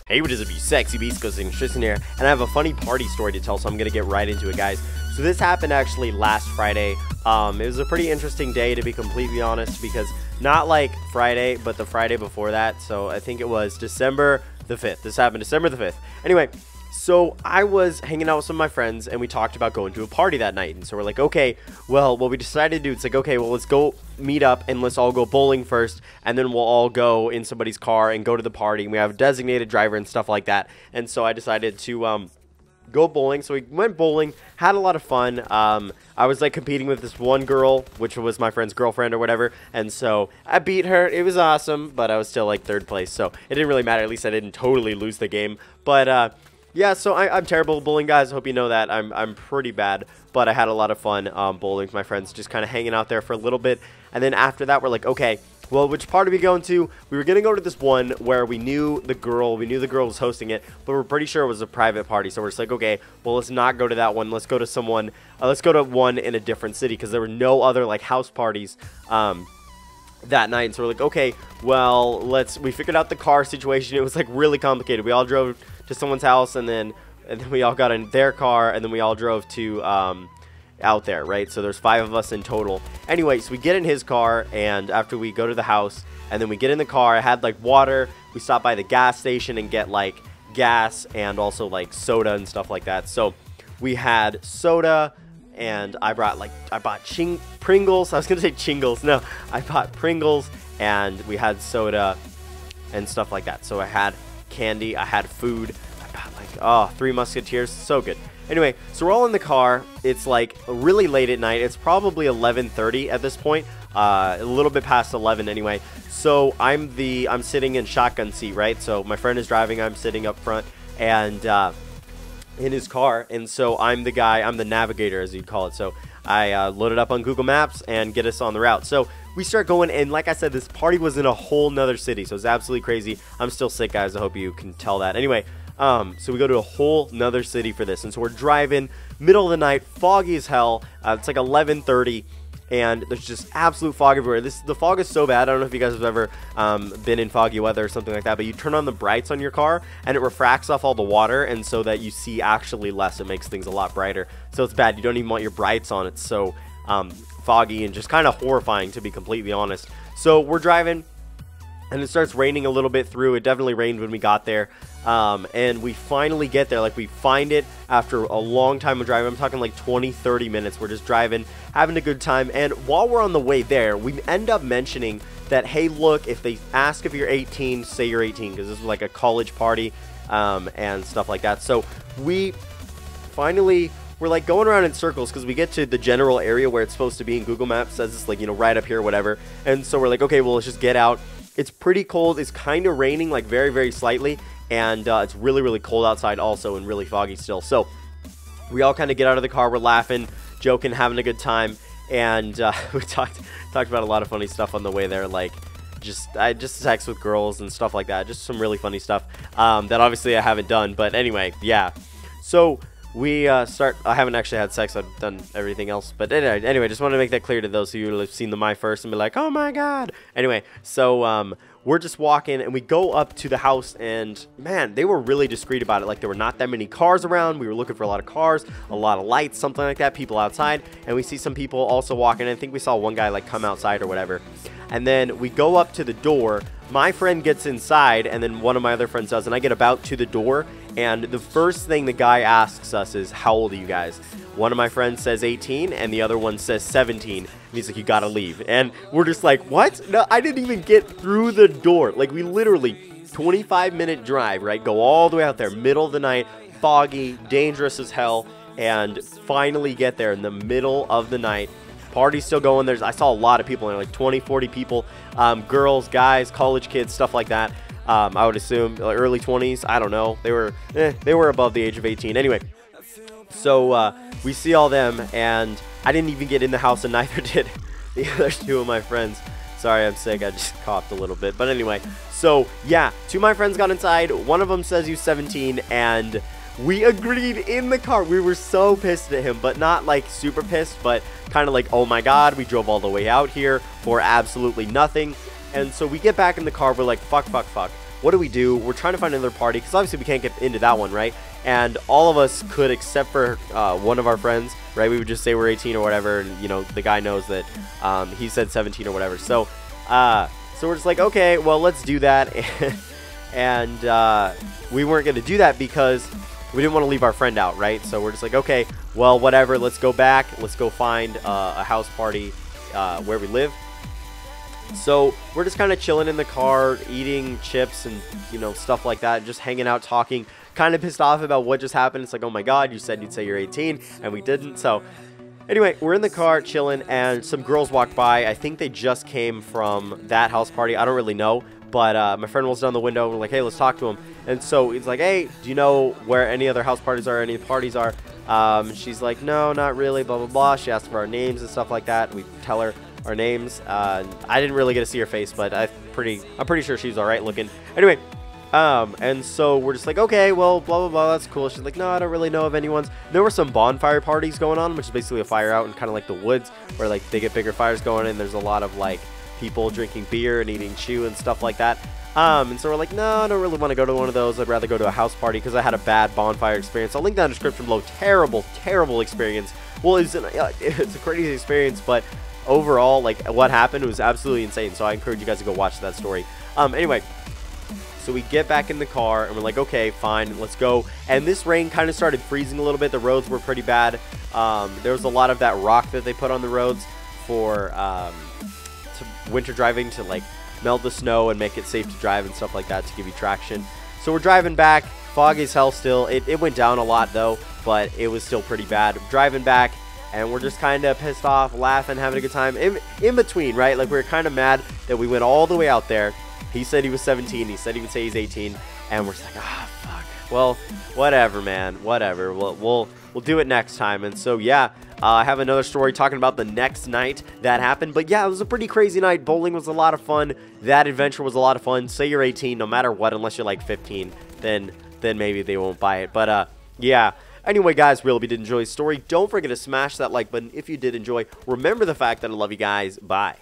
Hey, what is up, you sexy beast? GhostSickness, Tristan here, and I have a funny party story to tell, so I'm gonna get right into it, guys. So this happened actually last Friday. It was a pretty interesting day, to be completely honest, because not like Friday, but the Friday before that. So I think it was December the 5th. This happened December the 5th. Anyway, so I was hanging out with some of my friends, and we talked about going to a party that night. And so we're like, okay, well, what we decided to do, it's like, okay, well, let's go meet up, and let's all go bowling first, and then we'll all go in somebody's car and go to the party. And we have a designated driver and stuff like that. And so I decided to go bowling. So we went bowling, had a lot of fun. I was like competing with this one girl, which was my friend's girlfriend or whatever, and so I beat her. It was awesome, but I was still like 3rd place, so it didn't really matter. At least I didn't totally lose the game. But yeah, so I'm terrible at bowling, guys. I hope you know that. I'm pretty bad, but I had a lot of fun bowling with my friends, just kind of hanging out there for a little bit. And then after that, we're like, okay, well, which part are we going to? We were going to go to this one where we knew the girl was hosting it, but we're pretty sure it was a private party. So we're just like, okay, well, let's not go to that one. Let's go to someone, let's go to one in a different city, because there were no other like house parties that night. And so we're like, okay, well, we figured out the car situation. It was like really complicated. We all drove to someone's house, and then we all got in their car, and then we all drove to out there, right? So there's 5 of us in total. Anyway, so we get in his car, and after we go to the house, and then we get in the car, I had like water. We stopped by the gas station and get like gas and also like soda and stuff like that. So we had soda, and I bought Pringles. I was gonna say Chingles. No, I bought Pringles, and we had soda and stuff like that. So I had candy, I had food. I bought like 3 Musketeers. So good. Anyway, so we're all in the car. It's like really late at night. It's probably 11:30 at this point, a little bit past 11 anyway. So I'm sitting in shotgun seat, right? So my friend is driving, I'm sitting up front and in his car, and so I'm the navigator, as you'd call it. So I load it up on Google Maps and get us on the route. So we start going, and like I said, this party was in a whole nother city, so it's absolutely crazy. I'm still sick, guys. I hope you can tell that. Anyway, so we go to a whole nother city for this, and so we're driving, middle of the night, foggy as hell. It's like 11:30, and there's just absolute fog everywhere. The fog is so bad. I don't know if you guys have ever been in foggy weather or something like that, but you turn on the brights on your car, and it refracts off all the water, and so that you see actually less. It makes things a lot brighter. So it's bad. You don't even want your brights on. It's so foggy and just kind of horrifying, to be completely honest. So we're driving, and it starts raining a little bit through. It definitely rained when we got there. And we finally get there. Like, we find it after a long time of driving. I'm talking like 20-30 minutes. We're just driving, having a good time. And while we're on the way there, we end up mentioning that, hey, look, if they ask if you're 18, say you're 18, because this was like a college party and stuff like that. So we're like going around in circles, because we get to the general area where it's supposed to be, in Google Maps says it's like, you know, right up here, whatever. And so we're like, okay, well, let's just get out. It's pretty cold. It's kind of raining, like very, very slightly. And it's really, really cold outside also, and really foggy still. So we all kind of get out of the car. We're laughing, joking, having a good time. And we talked about a lot of funny stuff on the way there. Like, I just sex with girls and stuff like that. Just some really funny stuff that obviously I haven't done. But anyway, yeah. So we I haven't actually had sex. I've done everything else. But anyway, just want to make that clear to those of you who have seen the My First and be like, oh my god. Anyway, so we're just walking, and we go up to the house, and man, they were really discreet about it. Like, there were not that many cars around. We were looking for a lot of cars, a lot of lights, something like that, people outside, and we see some people also walking. I think we saw one guy like come outside or whatever. And then we go up to the door. My friend gets inside, and then one of my other friends does, and I get about to the door, and the first thing the guy asks us is, how old are you guys? One of my friends says 18, and the other one says 17. And he's like, you gotta leave. And we're just like, what? No, I didn't even get through the door. Like, we literally, 25-minute drive, right? Go all the way out there, middle of the night, foggy, dangerous as hell, and finally get there in the middle of the night. Party's still going. I saw a lot of people in there, like 20, 40 people, girls, guys, college kids, stuff like that. I would assume like early 20s. I don't know. They were above the age of 18. Anyway, so we see all them, and I didn't even get in the house, and neither did the other 2 of my friends. Sorry, I'm sick. I just coughed a little bit. But anyway, so yeah, 2 of my friends got inside. One of them says he's 17, and we agreed in the car. We were so pissed at him, but not like super pissed, but kind of like, oh my god, we drove all the way out here for absolutely nothing. And so we get back in the car. We're like, fuck. what do? We're trying to find another party, because obviously we can't get into that one, right? And all of us could, except for one of our friends, right? We would just say we're 18 or whatever, and, you know, the guy knows that he said 17 or whatever. So, so we're just like, okay, well, let's do that. And we weren't going to do that because we didn't want to leave our friend out, right? So we're just like, okay, well, whatever, let's go back. Let's go find a house party where we live. So we're just kind of chilling in the car, eating chips and, you know, stuff like that, just hanging out, talking, kind of pissed off about what just happened. It's like, oh my God, you said you'd say you're 18 and we didn't. So anyway, we're in the car chilling, and some girls walked by. I think they just came from that house party. I don't really know, but my friend rolls down the window and we're like, hey, let's talk to him. And so he's like, hey, do you know where any other house parties are, any parties are? She's like, no, not really, blah, blah, blah. She asked for our names and stuff like that. We tell her our names. I didn't really get to see her face, but I'm pretty sure she's all right looking. Anyway, and so we're just like, okay, well, blah, blah, blah, that's cool. She's like, no, I don't really know of anyone's. There were some bonfire parties going on, which is basically a fire out in kind of like the woods, where like they get bigger fires going, and there's a lot of like people drinking beer and eating chew and stuff like that. And so we're like, no, I don't really want to go to one of those. I'd rather go to a house party, because I had a bad bonfire experience. I'll link that in the description below. Terrible experience. Well, it's a crazy experience, but overall, like, what happened was absolutely insane. So I encourage you guys to go watch that story. Anyway, so we get back in the car and we're like, okay, fine, let's go. And this rain kind of started freezing a little bit. The roads were pretty bad. There was a lot of that rock that they put on the roads for to winter driving, to like melt the snow and make it safe to drive and stuff like that, to give you traction. So we're driving back. Foggy as hell still. It went down a lot though, but it was still pretty bad. Driving back, and we're just kind of pissed off, laughing, having a good time. In between, right? Like, we were kind of mad that we went all the way out there. He said he was 17. He said he would say he's 18. And we're just like, ah, fuck. Well, whatever, man. Whatever. We'll do it next time. And so, yeah, I have another story talking about the next night that happened. But, yeah, it was a pretty crazy night. Bowling was a lot of fun. That adventure was a lot of fun. Say you're 18, no matter what, unless you're like 15, then maybe they won't buy it. But, yeah. Anyway, guys, really, if you did enjoy the story, don't forget to smash that like button if you did enjoy. Remember the fact that I love you guys. Bye.